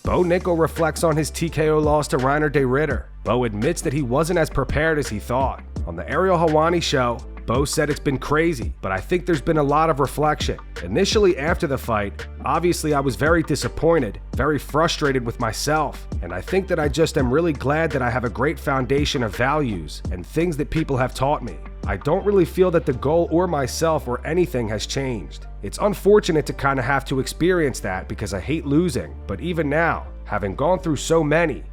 Bo Nickal reflects on his TKO loss to Reinier De Ridder. Bo admits that he wasn't as prepared as he thought. On the Ariel Helwani show, Bo said it's been crazy, but I think there's been a lot of reflection. Initially after the fight, obviously I was very disappointed, very frustrated with myself, and I think that I just am really glad that I have a great foundation of values and things that people have taught me. I don't really feel that the goal or myself or anything has changed. It's unfortunate to kind of have to experience that because I hate losing, but even now, having gone through so many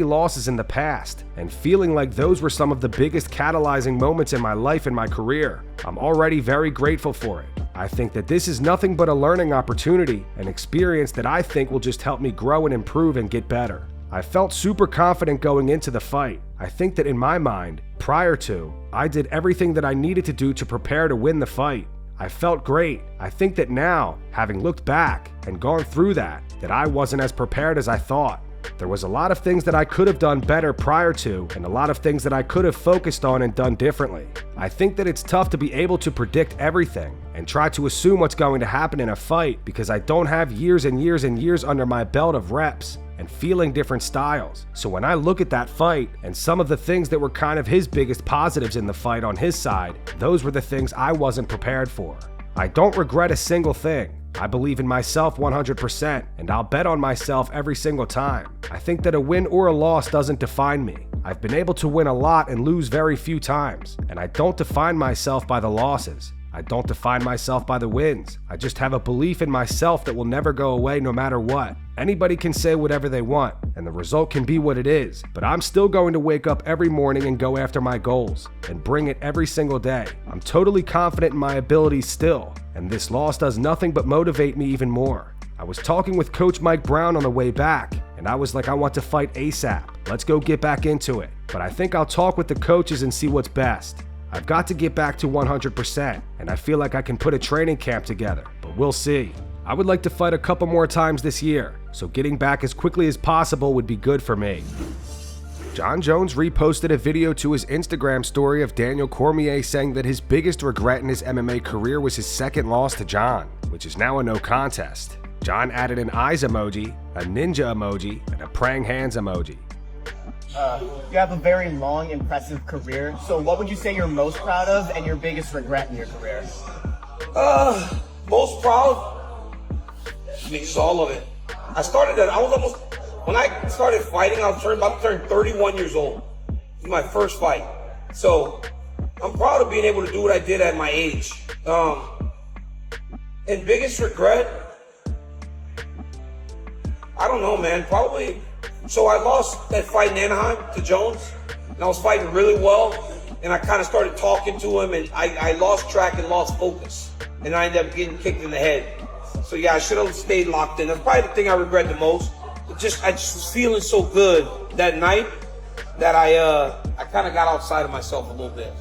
losses in the past, and feeling like those were some of the biggest catalyzing moments in my life and my career, I'm already very grateful for it. I think that this is nothing but a learning opportunity, an experience that I think will just help me grow and improve and get better. I felt super confident going into the fight. I think that in my mind, prior to, I did everything that I needed to do to prepare to win the fight. I felt great. I think that now, having looked back and gone through that I wasn't as prepared as I thought. There was a lot of things that I could have done better prior to, and a lot of things that I could have focused on and done differently. I think that it's tough to be able to predict everything and try to assume what's going to happen in a fight because I don't have years and years and years under my belt of reps and feeling different styles. So when I look at that fight and some of the things that were kind of his biggest positives in the fight on his side, those were the things I wasn't prepared for. I don't regret a single thing. I believe in myself 100%, and I'll bet on myself every single time. I think that a win or a loss doesn't define me. I've been able to win a lot and lose very few times, and I don't define myself by the losses. I don't define myself by the wins. I just have a belief in myself that will never go away no matter what. Anybody can say whatever they want, and the result can be what it is, but I'm still going to wake up every morning and go after my goals, and bring it every single day. I'm totally confident in my abilities still, and this loss does nothing but motivate me even more. I was talking with Coach Mike Brown on the way back, and I was like, I want to fight ASAP. Let's go get back into it. But I think I'll talk with the coaches and see what's best. I've got to get back to 100%, and I feel like I can put a training camp together, but we'll see. I would like to fight a couple more times this year, so getting back as quickly as possible would be good for me. Jon Jones reposted a video to his Instagram story of Daniel Cormier saying that his biggest regret in his MMA career was his second loss to Jon, which is now a no contest. Jon added an eyes emoji, a ninja emoji, and a praying hands emoji. You have a very long, impressive career. So what would you say you're most proud of and your biggest regret in your career? Most proud? I mean, just all of it. When I started fighting, I was about to turn 31 years old. It was my first fight. So I'm proud of being able to do what I did at my age. And biggest regret? I don't know, man. Probably. So I lost that fight in Anaheim to Jones, and I was fighting really well, and I kind of started talking to him, and I lost track and lost focus, and I ended up getting kicked in the head. So yeah, I should have stayed locked in. That's probably the thing I regret the most. I just was feeling so good that night that I kind of got outside of myself a little bit.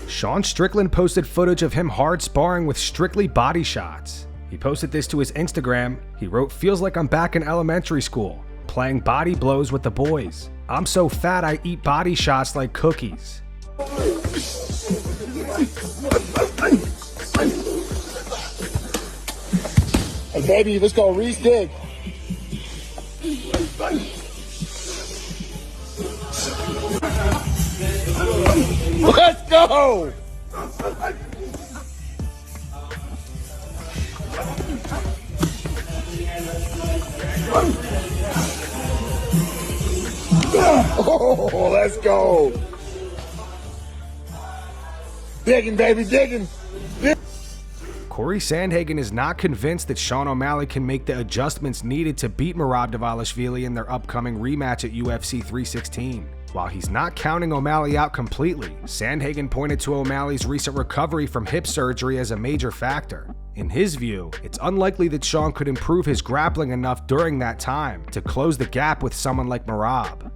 Sean Strickland posted footage of him hard sparring with strictly body shots. He posted this to his Instagram. He wrote, "Feels like I'm back in elementary school, playing body blows with the boys. I'm so fat I eat body shots like cookies." Hey baby, let's go Reese dig. Let's go! Oh, let's go. Digging, baby, digging. Cory Sandhagen is not convinced that Sean O'Malley can make the adjustments needed to beat Merab Dvalishvili in their upcoming rematch at UFC 316. While he's not counting O'Malley out completely, Sandhagen pointed to O'Malley's recent recovery from hip surgery as a major factor. In his view, it's unlikely that Sean could improve his grappling enough during that time to close the gap with someone like Merab.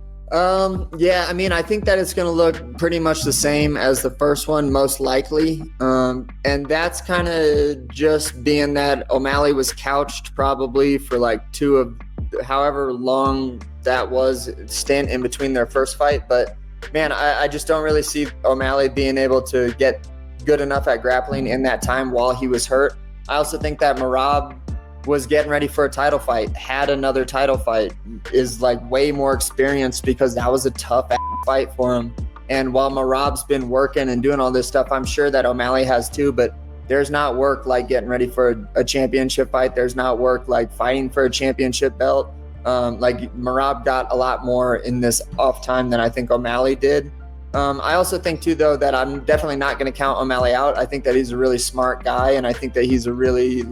Yeah, I mean, I think that it's going to look pretty much the same as the first one, most likely. And that's kind of just being that O'Malley was couched probably for like two of however long that was stint in between their first fight. But man, I just don't really see O'Malley being able to get good enough at grappling in that time while he was hurt. I also think that Merab was getting ready for a title fight, had another title fight, is like way more experienced because that was a tough fight for him. And while Merab's been working and doing all this stuff, I'm sure that O'Malley has too, but there's not work like getting ready for a championship fight. There's not work like fighting for a championship belt. Like Merab got a lot more in this off time than I think O'Malley did. I also think too, though, that I'm definitely not going to count O'Malley out. I think that he's a really smart guy, and I think that he's a really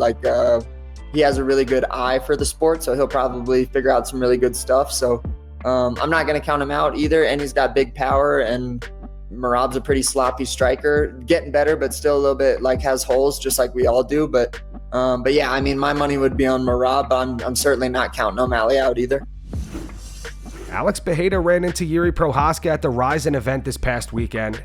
he has a really good eye for the sport, so he'll probably figure out some really good stuff. So I'm not going to count him out either, and he's got big power, and Merab's a pretty sloppy striker, getting better, but still a little bit like has holes, just like we all do. But yeah, I mean, my money would be on Merab, but I'm certainly not counting O'Malley out either. Alex Bejeda ran into Jiri Prochazka at the Rizin event this past weekend.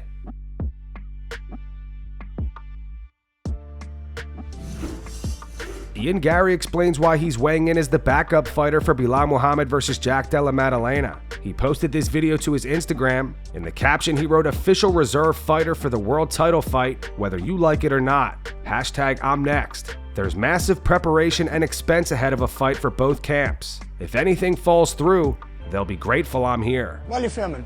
Garry explains why he's weighing in as the backup fighter for Belal Muhammad versus Della Maddalena. He posted this video to his Instagram. In the caption, he wrote, "Official reserve fighter for the world title fight, whether you like it or not. Hashtag I'm next." There's massive preparation and expense ahead of a fight for both camps. If anything falls through, they'll be grateful I'm here. While you're filming,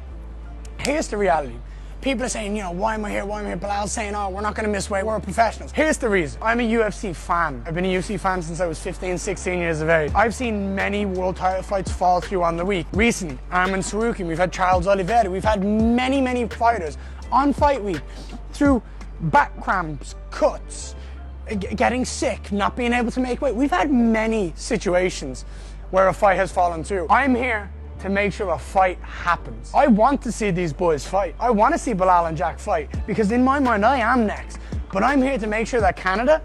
here's the reality. People are saying, you know, why am I here? Why am I here? Belal's saying, oh, we're not going to miss weight. We're professionals. Here's the reason. I'm a UFC fan. I've been a UFC fan since I was 15, 16 years of age. I've seen many world title fights fall through on the week. Recently, Arman Sarukian, we've had Charles Oliveira. We've had many, many fighters on fight week through back cramps, cuts, getting sick, not being able to make weight. We've had many situations where a fight has fallen through. I'm here to make sure a fight happens. I want to see these boys fight. I want to see Belal and Jack fight because in my mind I am next. But I'm here to make sure that Canada,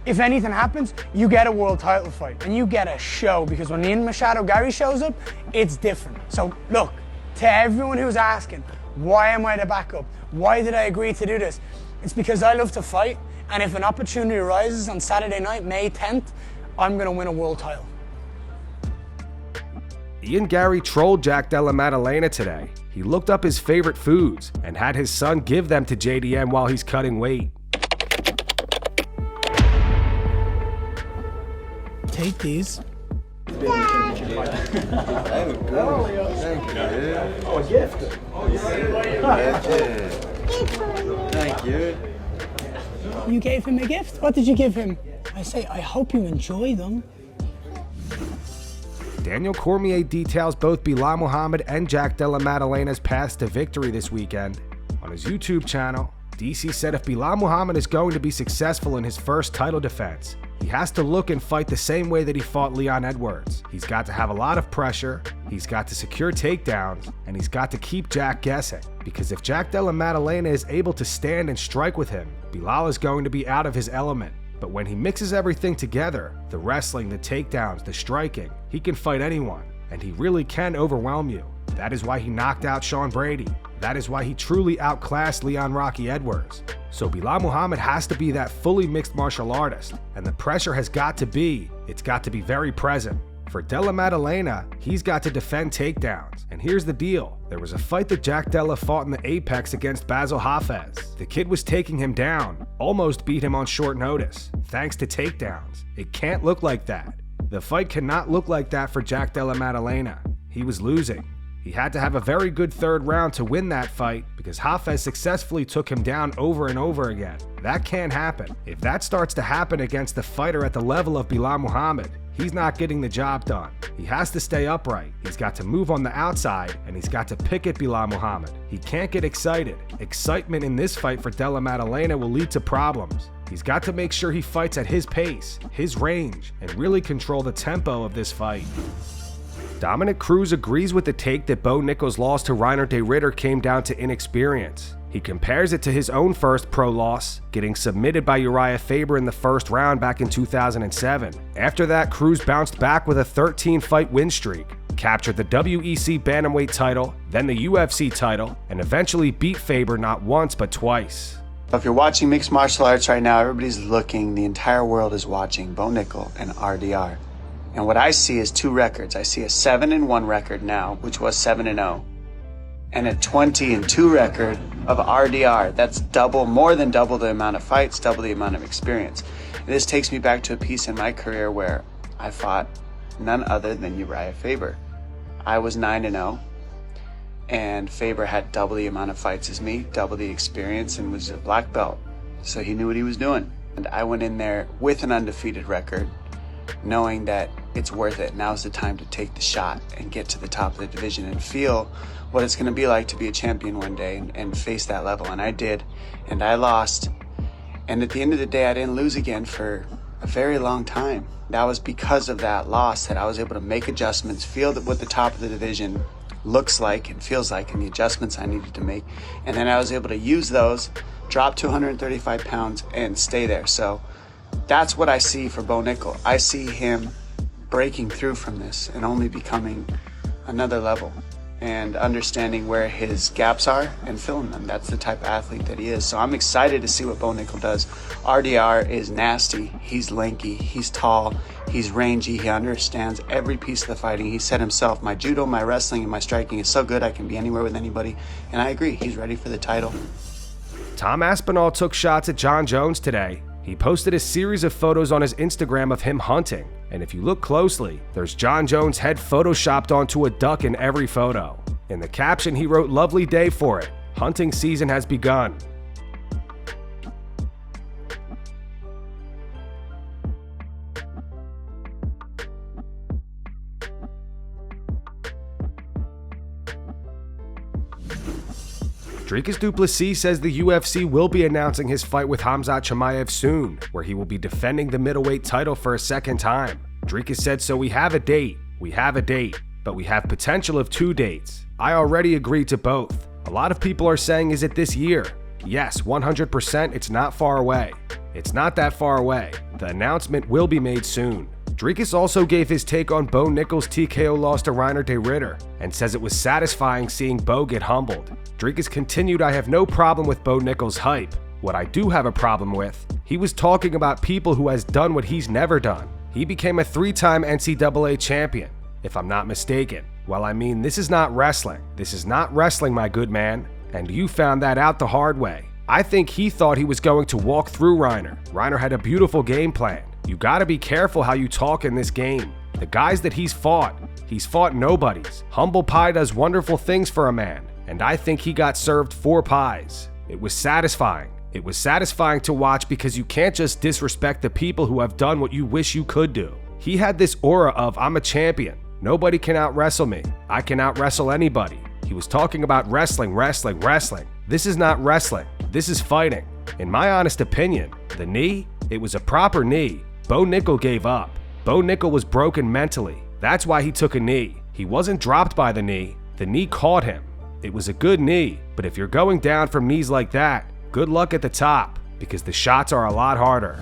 if anything happens, you get a world title fight and you get a show, because when Ian Machado Garry shows up, it's different. So look, to everyone who's asking, why am I the backup? Why did I agree to do this? It's because I love to fight, and if an opportunity arises on Saturday night, May 10th, I'm gonna win a world title. Garry trolled Della Maddalena today. He looked up his favorite foods and had his son give them to JDM while he's cutting weight. Take these. Thank you. Oh, a gift. Thank you. You gave him a gift? What did you give him? I say, I hope you enjoy them. Daniel Cormier details both Belal Muhammad and Della Maddalena's paths to victory this weekend. On his YouTube channel, DC said if Belal Muhammad is going to be successful in his first title defense, he has to look and fight the same way that he fought Leon Edwards. He's got to have a lot of pressure, he's got to secure takedowns, and he's got to keep Jack guessing. Because if Della Maddalena is able to stand and strike with him, Belal is going to be out of his element. But when he mixes everything together, the wrestling, the takedowns, the striking, he can fight anyone, and he really can overwhelm you. That is why he knocked out Sean Brady. That is why he truly outclassed Leon Rocky Edwards. So Belal Muhammad has to be that fully mixed martial artist, and the pressure has got to be, it's got to be very present. For Della Maddalena, he's got to defend takedowns. And here's the deal. There was a fight that Della fought in the Apex against Basil Hafez. The kid was taking him down, almost beat him on short notice, thanks to takedowns. It can't look like that. The fight cannot look like that for Della Maddalena. He was losing. He had to have a very good third round to win that fight because Hafez successfully took him down over and over again. That can't happen. If that starts to happen against the fighter at the level of Belal Muhammad, he's not getting the job done. He has to stay upright. He's got to move on the outside, and he's got to pick at Belal Muhammad. He can't get excited. Excitement in this fight for Della Maddalena will lead to problems. He's got to make sure he fights at his pace, his range, and really control the tempo of this fight. Dominick Cruz agrees with the take that Bo Nickal's loss to Reinier De Ridder came down to inexperience. He compares it to his own first pro loss, getting submitted by Uriah Faber in the first round back in 2007. After that, Cruz bounced back with a 13-fight win streak, captured the WEC Bantamweight title, then the UFC title, and eventually beat Faber not once but twice. If you're watching mixed martial arts right now, everybody's looking, the entire world is watching Bo Nickal and RDR. And what I see is two records. I see a 7-1 record now, which was 7-0. And a 20-2 record of RDR. That's double, more than double the amount of fights, double the amount of experience. And this takes me back to a piece in my career where I fought none other than Uriah Faber. I was 9-0, and Faber had double the amount of fights as me, double the experience, and was a black belt. So he knew what he was doing. And I went in there with an undefeated record, knowing that it's worth it. Now's the time to take the shot and get to the top of the division and feel what it's going to be like to be a champion one day and face that level. And I did, and I lost. And at the end of the day, I didn't lose again for a very long time. That was because of that loss that I was able to make adjustments, feel what the top of the division looks like and feels like, and the adjustments I needed to make. And then I was able to use those, drop 235 pounds, and stay there. So that's what I see for Bo Nickal. I see him breaking through from this and only becoming another level and understanding where his gaps are and filling them. That's the type of athlete that he is. So I'm excited to see what Bo Nickal does. RDR is nasty. He's lanky. He's tall. He's rangy. He understands every piece of the fighting. He said himself, my judo, my wrestling, and my striking is so good I can be anywhere with anybody. And I agree. He's ready for the title. Tom Aspinall took shots at Jon Jones today. He posted a series of photos on his Instagram of him hunting, and if you look closely, there's Jon Jones' head photoshopped onto a duck in every photo. In the caption, he wrote, "Lovely day for it. Hunting season has begun." Dricus Du Plessis says the UFC will be announcing his fight with Khamzat Chimaev soon, where he will be defending the middleweight title for a second time. Dricus said, "So we have a date, but we have potential of 2 dates. I already agreed to both. A lot of people are saying, is it this year? Yes, 100%, it's not far away. It's not that far away. The announcement will be made soon." Dricus also gave his take on Bo Nickal's TKO loss to Reinier De Ridder and says it was satisfying seeing Bo get humbled. Dricus continued, "I have no problem with Bo Nickal's hype. What I do have a problem with, he was talking about people who has done what he's never done. He became a 3-time NCAA champion, if I'm not mistaken. Well, I mean, this is not wrestling. This is not wrestling, my good man. And you found that out the hard way. I think he thought he was going to walk through Reinier. Reinier had a beautiful game plan. You gotta be careful how you talk in this game. The guys that he's fought nobodies. Humble pie does wonderful things for a man, and I think he got served 4 pies. It was satisfying. It was satisfying to watch because you can't just disrespect the people who have done what you wish you could do. He had this aura of, I'm a champion. Nobody can out-wrestle me. I can out-wrestle anybody. He was talking about wrestling. This is not wrestling. This is fighting. In my honest opinion, the knee, it was a proper knee. Bo Nickal gave up. Bo Nickal was broken mentally. That's why he took a knee. He wasn't dropped by the knee. The knee caught him. It was a good knee, but if you're going down from knees like that, good luck at the top, because the shots are a lot harder.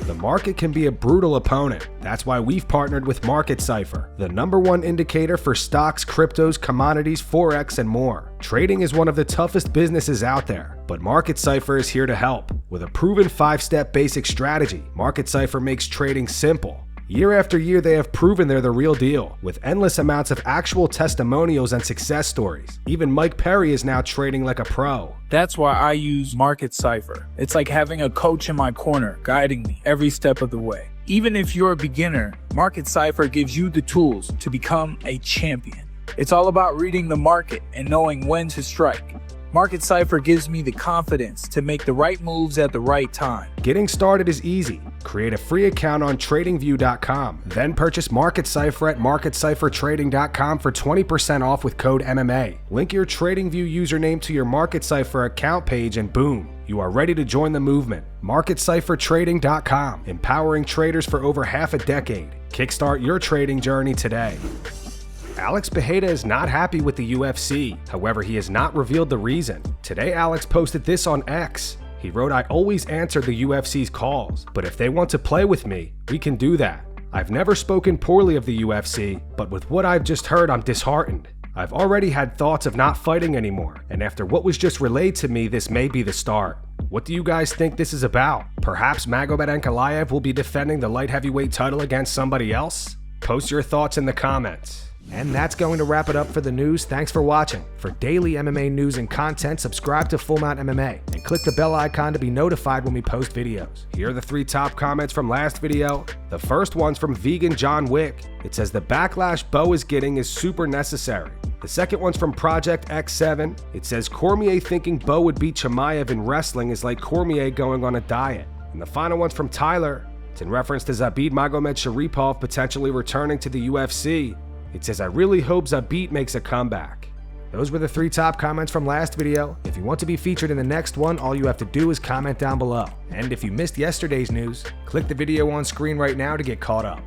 The market can be a brutal opponent. That's why we've partnered with Market Cipher, the #1 indicator for stocks, cryptos, commodities, forex, and more. Trading is one of the toughest businesses out there, but Market Cipher is here to help. With a proven 5-step basic strategy, Market Cipher makes trading simple. Year after year, they have proven they're the real deal, with endless amounts of actual testimonials and success stories. Even Mike Perry is now trading like a pro. That's why I use Market Cipher. It's like having a coach in my corner, guiding me every step of the way. Even if you're a beginner, Market Cipher gives you the tools to become a champion. It's all about reading the market and knowing when to strike. Market Cipher gives me the confidence to make the right moves at the right time. Getting started is easy. Create a free account on TradingView.com. Then purchase Market Cipher at MarketCipherTrading.com for 20% off with code MMA. Link your TradingView username to your Market Cipher account page and boom, you are ready to join the movement. MarketCipherTrading.com, empowering traders for over half a decade. Kickstart your trading journey today. Alex Pereira is not happy with the UFC. However, he has not revealed the reason. Today, Alex posted this on X. He wrote, "I always answer the UFC's calls, but if they want to play with me, we can do that. I've never spoken poorly of the UFC, but with what I've just heard, I'm disheartened. I've already had thoughts of not fighting anymore, and after what was just relayed to me, this may be the start. What do you guys think this is about? Perhaps Magomed Ankalaev will be defending the light heavyweight title against somebody else? Post your thoughts in the comments." And that's going to wrap it up for the news. Thanks for watching. For daily MMA news and content, subscribe to Full Mount MMA and click the bell icon to be notified when we post videos. Here are the 3 top comments from last video. The first one's from Vegan John Wick. It says the backlash Bo is getting is super necessary. The second one's from Project X7. It says Cormier thinking Bo would beat Chimaev in wrestling is like Cormier going on a diet. And the final one's from Tyler. It's in reference to Zabit Magomedsharipov potentially returning to the UFC. It says, I really hope Zabit makes a comeback. Those were the 3 top comments from last video. If you want to be featured in the next one, all you have to do is comment down below. And if you missed yesterday's news, click the video on screen right now to get caught up.